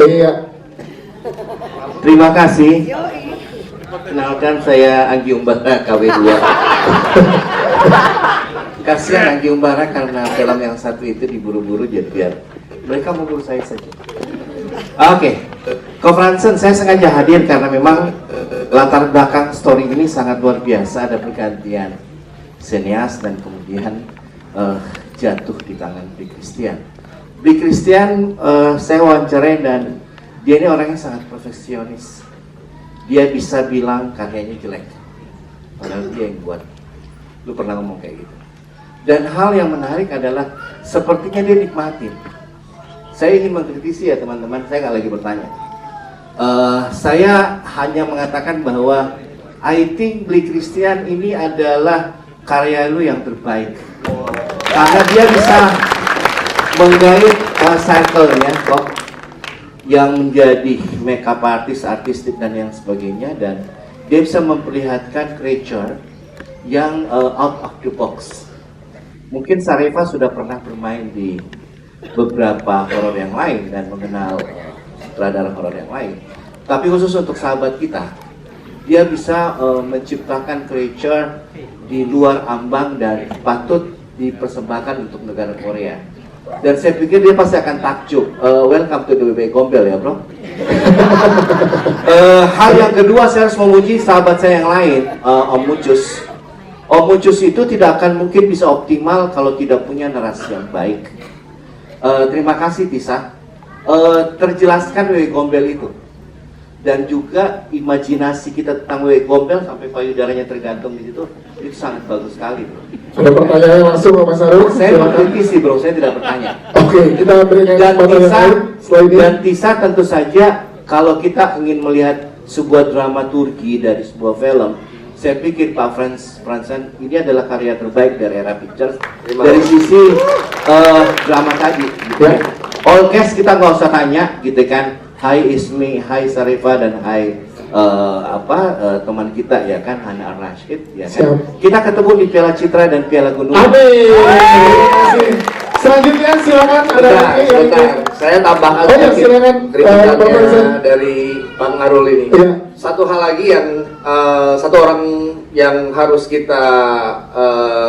Iya. Terima kasih. Kenalkan saya Anggi Umbara KW2. Kasihan Anggi Umbara karena film yang satu itu diburu-buru jadi biar mereka memburu saya saja. Oke, Ko Fransen saya sengaja hadir karena memang latar belakang story ini sangat luar biasa. Ada pergantian senias dan kemudian jatuh di tangan Bli Christian. Bli Christian saya wawancarai dan dia ini orangnya sangat perfeksionis. Dia bisa bilang karyanya jelek, padahal dia yang buat. Lu pernah ngomong kayak gitu. Dan hal yang menarik adalah sepertinya dia nikmatin. Saya ingin mengkritisi ya teman-teman, saya nggak lagi bertanya. Saya hanya mengatakan bahwa I think Bli Christian ini adalah karya lu yang terbaik. Karena dia bisa menggait circle-nya kok yang menjadi makeup artist, artistik dan yang sebagainya, dan dia bisa memperlihatkan creature yang out of the box. Mungkin Sarefa sudah pernah bermain di beberapa horor yang lain dan mengenal sutradara horor yang lain. Tapi khusus untuk sahabat kita, dia bisa menciptakan creature di luar ambang dan patut dipersembahkan untuk negara Korea. Dan saya pikir dia pasti akan takjub. Welcome to the WB Gombel ya bro. Hal yang kedua, saya harus memuji sahabat saya yang lain, Om Mucus. Om Mucus itu tidak akan mungkin bisa optimal kalau tidak punya narasi yang baik. Terima kasih Tisa. Terjelaskan WB Gombel itu. Dan juga imajinasi kita tentang WB Gombel sampai payudaranya tergantung di situ, itu sangat bagus sekali bro. Ada pertanyaan langsung Mas Arul? Saya mengkritisi bro, saya tidak bertanya. Oke, kita berikan dan Tisa tentu saja kalau kita ingin melihat sebuah dramaturgi dari sebuah film, saya pikir Pak Fransen ini adalah karya terbaik dari Era Pictures dari sisi drama tadi gitu ya. All cast kita nggak usah tanya gitu kan. Hai Ismi, hai Sarefa, dan hai teman kita ya kan, Hana Ar-Rashid ya kan. Kita ketemu di Piala Citra dan Piala Gunung. Amin. Selanjutnya silakan ada lagi yang saya tambahkan oh, ya, silakan dari Bang Arul ini. Satu hal lagi yang satu orang yang harus kita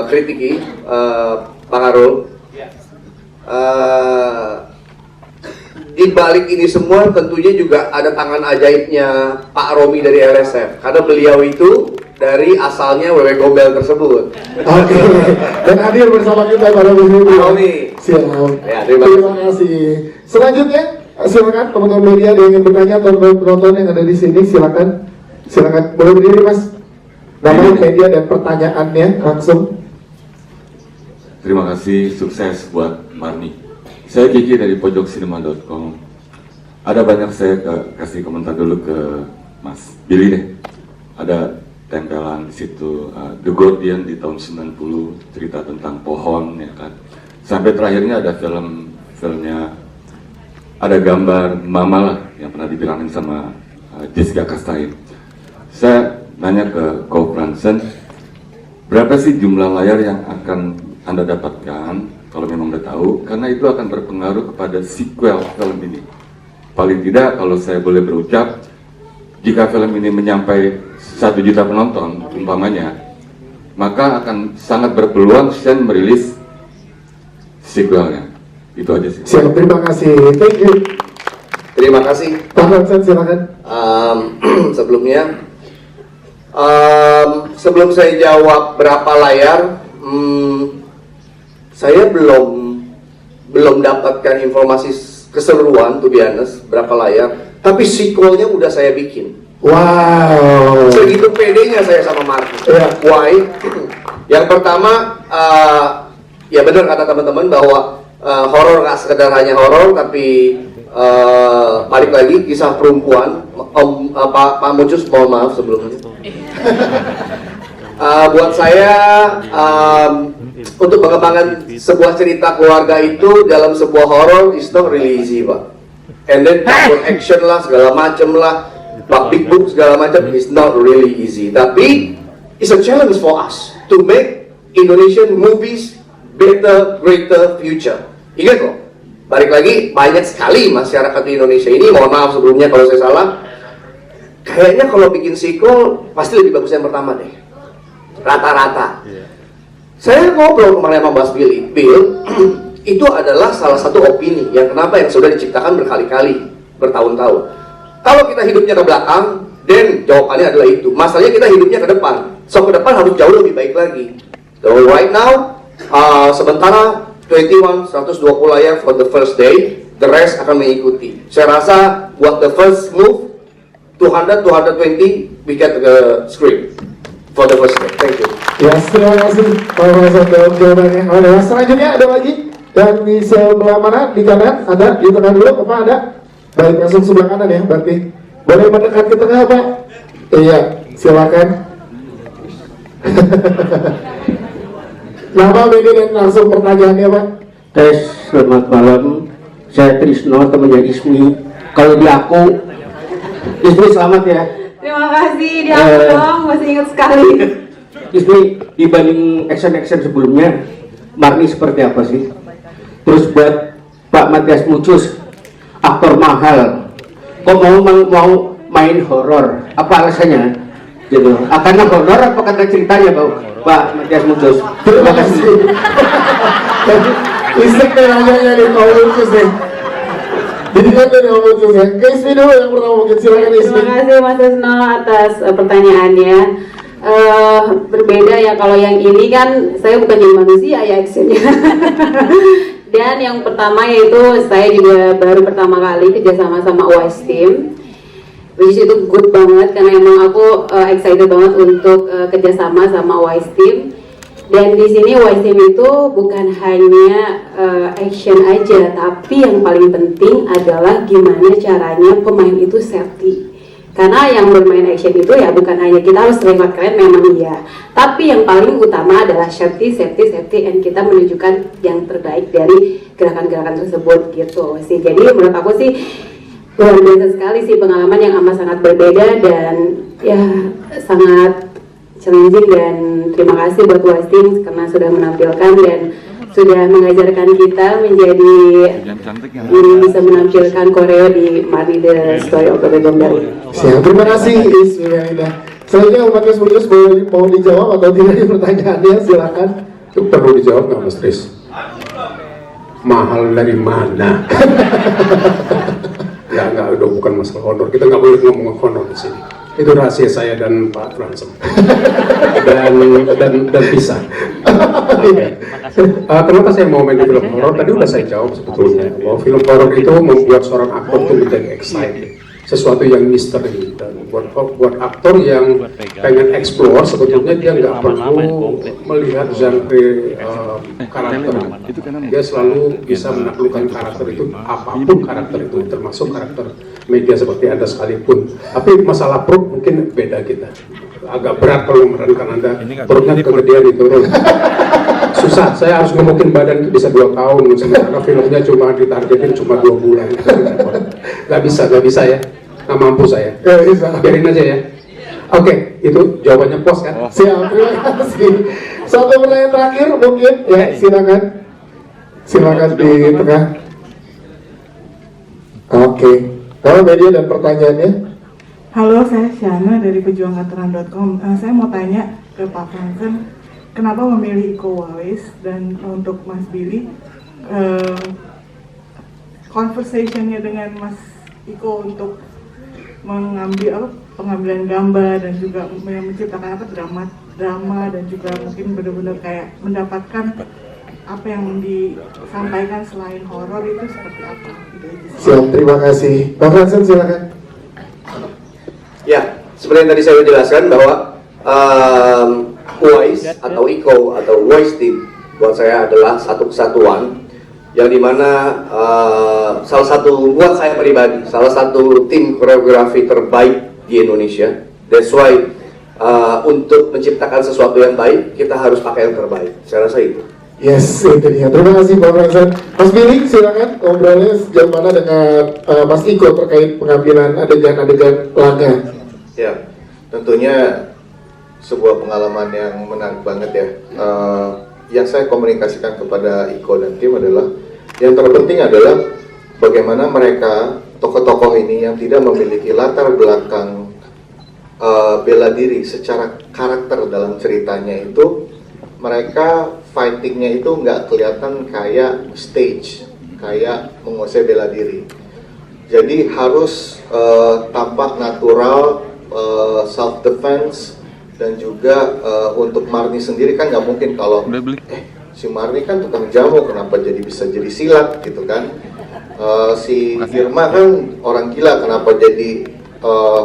kritiki, Bang Arul. Di balik ini semua tentunya juga ada tangan ajaibnya Pak Romi dari LSF, karena beliau itu dari asalnya WW Gombel tersebut. Oke. Dan hadir bersama kita pada Romi. Siap. Ya, terima kasih. Selanjutnya silakan teman-teman media yang ingin bertanya atau penonton yang ada di sini silakan boleh berdiri Mas. Nama media dan pertanyaannya langsung. Terima kasih, sukses buat Marni. Saya Kiki dari pojoksinema.com. Ada banyak saya kasih komentar dulu ke Mas Billy deh. Ada tempelan di situ The Guardian di tahun 90 cerita tentang pohon ya kan. Sampai terakhirnya ada filmnya ada gambar Mama lah yang pernah dibilangin sama Jessica Chastain. Saya nanya ke Ko Fransen, berapa sih jumlah layar yang akan Anda dapatkan kalau memang udah tahu, karena itu akan berpengaruh kepada sequel film ini. Paling tidak kalau saya boleh berucap, jika film ini menyampai 1 juta penonton umpamanya, maka akan sangat berpeluang Shen merilis sequelnya. Itu aja sih. Siap, terima kasih. Thank you. Terima kasih. Pak Hansen silakan. Sebelum saya jawab berapa layar, saya belum dapatkan informasi keseluruhan to be honest, berapa layar, tapi sequelnya udah saya bikin. Wow. Segitu pedenya saya sama Martin. Why? Yang pertama, ya benar kata teman-teman bahwa horor nggak sekedar hanya horor, tapi balik lagi kisah perempuan. Pak Mucus, mohon maaf sebelumnya. Buat saya untuk mengembangkan sebuah cerita keluarga itu dalam sebuah horror is not really easy, Pak. And then campur action lah, segala macam lah, big book segala macam is not really easy. Tapi it's a challenge for us to make Indonesian movies better, greater future. Ingat loh, balik lagi banyak sekali masyarakat di Indonesia ini, mohon maaf sebelumnya kalau saya salah, kayaknya kalau bikin sequel pasti lebih bagus yang pertama deh, rata-rata. Saya ngobrol kemarin sama Mas Bill, itu adalah salah satu opini yang kenapa yang sudah diciptakan berkali-kali, bertahun-tahun. Kalau kita hidupnya ke belakang, then jawabannya adalah itu. Masalahnya kita hidupnya ke depan, so ke depan harus jauh lebih baik lagi. So right now, sementara 120 layar for the first day, the rest akan mengikuti. Saya rasa buat the first move, 200-220 we get the screen for the first day. Thank you. Ya, terima kasih Pak Hasan dalam jawabannya. Selanjutnya ada lagi dan di sebelah mana? Di kanan ada, di tengah dulu apa ada? Baik, langsung sebelah kanan ya berarti. Boleh mendekat ke tengah Pak? Iya, silakan. Nama, media dan langsung pertanyaannya Pak. Tes, selamat malam. Saya Trisno, temannya Ismi. Kalau di aku, Ismi selamat ya. Terima kasih, di aku dong, masih ingat sekali. Ismi, dibanding action-action sebelumnya, Marni seperti apa sih? Terus buat Pak Matias Mucus, aktor mahal, kok mau main horor? Apa alasannya? Gitu. Karena horor apa karena ceritanya, Pak Matias Mucus? Terima kasih. Istik nanya nih Pak Mucus nih. Jadi kan dari Pak Mucus ya. Ke Ismi dulu yang pertama mungkin, silakan Ismi. Terima kasih Mas Esno atas pertanyaannya. Berbeda ya, kalau yang ini kan saya bukan jadi manusia ya actionnya. Dan yang pertama yaitu saya juga baru pertama kali kerjasama sama Wise Team, which itu good banget karena emang aku excited banget untuk kerjasama sama Wise Team. Dan di sini Wise Team itu bukan hanya action aja, tapi yang paling penting adalah gimana caranya pemain itu safety. Karena yang bermain action itu ya bukan hanya kita harus terlihat keren, memang iya, tapi yang paling utama adalah safety, and kita menunjukkan yang terbaik dari gerakan-gerakan tersebut gitu sih. Jadi menurut aku sih luar biasa sekali sih, pengalaman yang amat sangat berbeda dan ya sangat challenging. Dan terima kasih buat Wise Team karena sudah menampilkan, dan sudah mengajarkan kita menjadi bisa menampilkan koreo di Marni The Story of Gawe Gombal. Siap, terima kasih Ismi yang indah. Selanjutnya Matias Mucus mau dijawab atau tidak di pertanyaannya, silakan. Itu perlu dijawab nggak Mas Tris? Mahal dari mana? Nggak, udah bukan masalah honor. Kita nggak boleh ngomong honor di sini. Itu rahasia saya dan Pak Fransem. dan pisah. Kenapa saya mau main di film horor? Tadi udah saya jawab sebetulnya. Bahwa film horor itu membuat seorang aktor itu menjadi excited, sesuatu yang misteri. Dan buat aktor yang pengen explore, sebetulnya dia nggak perlu melihat genre karakter. Dia selalu bisa menaklukkan karakter itu, apapun karakter itu, termasuk karakter media seperti Anda sekalipun. Tapi masalah perut mungkin beda kita. Agak berat kalau memerankan Anda, perutnya kegedean itu. Susah, saya harus ngemukin badan itu bisa 2 tahun, sementara filmnya cuma ditargetin cuma 2 bulan. Gak bisa ya, nggak mampu saya. Biarin aja ya. Oke, itu jawabannya pos kan? Siap, terima kasih. Satu pertanyaan terakhir mungkin, ya silakan di tengah. Oke, kalau media dan pertanyaannya. Halo, saya Shana dari pejuangveteran.com. Saya mau tanya ke Pak Fransen, kenapa memilih Iko Uwais, dan untuk Mas Billy, conversationnya dengan Mas Iko untuk mengambil pengambilan gambar dan juga menciptakan drama dan juga mungkin benar-benar kayak mendapatkan apa yang disampaikan selain horor itu seperti apa? Siap, terima kasih. Pak Fransen silakan. Ya, seperti yang tadi saya jelaskan bahwa Uwais atau Iko atau Uwais Team buat saya adalah satu kesatuan yang dimana salah satu buat saya pribadi salah satu tim koreografi terbaik di Indonesia. That's why untuk menciptakan sesuatu yang baik kita harus pakai yang terbaik. Saya rasa itu. Yes, itu dia. Terima kasih Pak Fransen. Mas Billy silakan ngobrolnya sejauh mana dengan Mas Iko terkait pengambilan adegan-adegan laga. Ya, tentunya sebuah pengalaman yang menarik banget ya. Yang saya komunikasikan kepada Iko dan tim adalah yang terpenting adalah bagaimana mereka tokoh-tokoh ini yang tidak memiliki latar belakang bela diri secara karakter dalam ceritanya itu, mereka fightingnya itu nggak kelihatan kayak stage, kayak menguasai bela diri. Jadi harus tampak natural, self defense, dan juga untuk Marni sendiri kan nggak mungkin kalau si Marni kan tukang jamu, kenapa bisa jadi silat gitu kan. Si Irma kan orang gila, kenapa jadi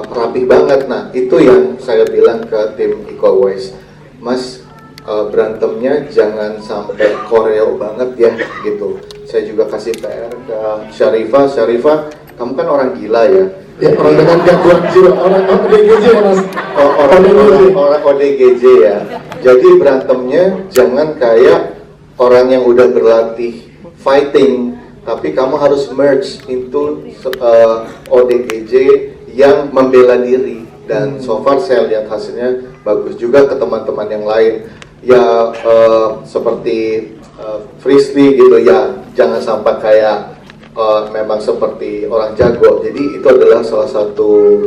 rapih banget. Nah itu yang saya bilang ke tim Iko Uwais, Mas, berantemnya jangan sampai koreo banget ya gitu. Saya juga kasih PR ke Syarifah, kamu kan orang gila ya. Ya, orang dengan gangguan jiwa, orang ODGJ ya Mas. Orang ODGJ ya. Jadi berantemnya jangan kayak orang yang udah berlatih fighting, tapi kamu harus merge into ODGJ yang membela diri. Dan so far saya lihat hasilnya bagus juga ke teman-teman yang lain. Ya seperti Frisly gitu ya, jangan sampai kayak memang seperti orang jago. Jadi itu adalah salah satu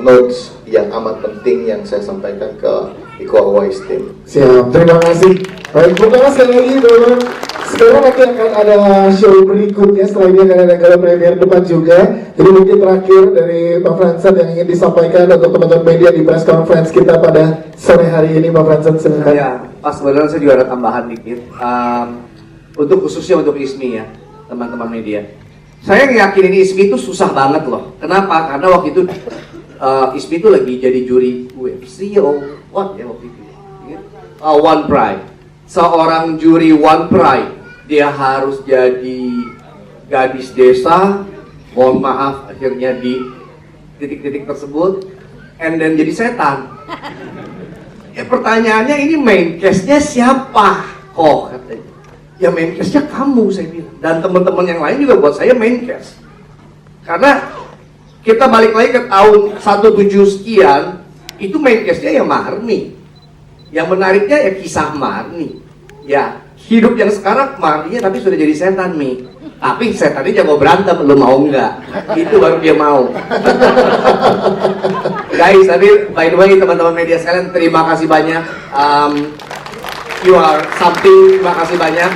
notes yang amat penting yang saya sampaikan ke Iko Uwais Team. Siap, terima kasih. Baik, terima kasih sekali lagi teman-teman. Sekarang nanti akan ada show berikutnya, setelah ini akan ada gala premier depan juga. Jadi mungkin terakhir dari Pak Fransen yang ingin disampaikan untuk teman-teman media di press conference kita pada sore hari ini, Pak Fransen silakan. Ya, Pak, sebenarnya saya juga ada tambahan dikit. Untuk khususnya untuk ISMI ya, teman-teman media. Saya yakin ini ISMI itu susah banget loh. Kenapa? Karena waktu itu ISMI itu lagi jadi juri UFC what ya waktu itu? One Pride. Seorang juri One Pride, dia harus jadi gadis desa, mohon maaf akhirnya di titik-titik tersebut, and then jadi setan. Ya pertanyaannya ini main cast-nya siapa? Kok katanya. Ya main cast-nya kamu, saya bilang. Dan teman-teman yang lain juga buat saya main cast. Karena kita balik lagi ke tahun 17 sekian, itu main cast-nya ya Marni. Yang menariknya ya kisah Marni. Ya, hidup yang sekarang Marninya tapi sudah jadi setan Mi. Tapi setannya jago berantem, lu mau nggak? Itu baru dia mau. Guys, tapi by the way teman-teman media sekalian, terima kasih banyak. You are something, terima kasih banyak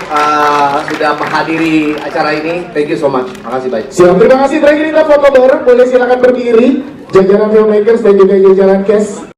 sudah menghadiri acara ini. Thank you so much, makasih banyak. Siap, terima kasih. Terakhir kita foto bareng, boleh silakan berdiri. Jajaran filmmakers dan juga jajaran cast.